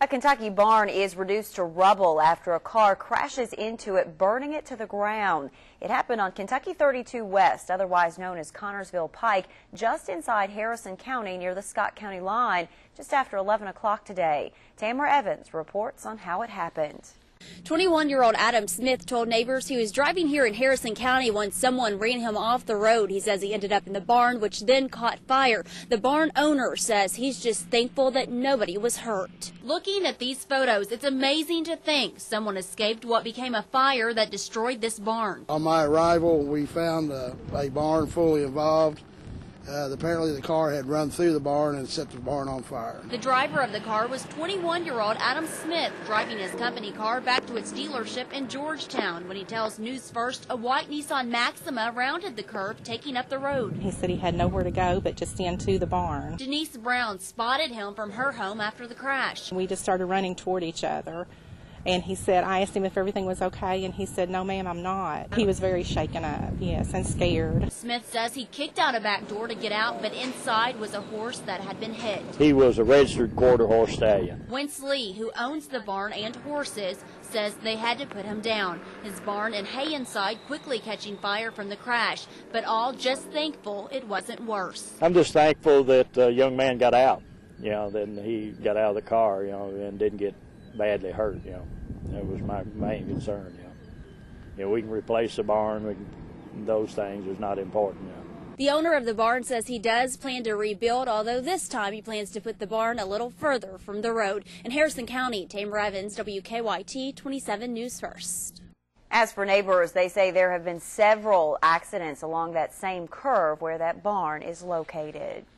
A Kentucky barn is reduced to rubble after a car crashes into it, burning it to the ground. It happened on Kentucky 32 West, otherwise known as Connorsville Pike, just inside Harrison County near the Scott County line, just after 11 o'clock today. Tamara Evans reports on how it happened. 21-year-old Adam Smith told neighbors he was driving here in Harrison County when someone ran him off the road. He says he ended up in the barn, which then caught fire. The barn owner says he's just thankful that nobody was hurt. Looking at these photos, it's amazing to think someone escaped what became a fire that destroyed this barn. On my arrival, we found a barn fully involved. Apparently the car had run through the barn and set the barn on fire. The driver of the car was 21-year-old Adam Smith, driving his company car back to its dealership in Georgetown when he tells News First a white Nissan Maxima rounded the curve, taking up the road. He said he had nowhere to go but just into the barn. Denise Brown spotted him from her home after the crash. We just started running toward each other. And he said, I asked him if everything was okay, and he said, no, ma'am, I'm not. He was very shaken up, yes, and scared. Smith says he kicked out a back door to get out, but inside was a horse that had been hit. He was a registered quarter horse stallion. Wentz Lee, who owns the barn and horses, says they had to put him down. His barn and hay inside quickly catching fire from the crash, but all just thankful it wasn't worse. I'm just thankful that the young man got out, then he got out of the car, and didn't get badly hurt, That was my main concern, we can replace the barn, those things is not important, The owner of the barn says he does plan to rebuild, although this time he plans to put the barn a little further from the road. In Harrison County, Tamara Evans, WKYT 27 News First. As for neighbors, they say there have been several accidents along that same curve where that barn is located.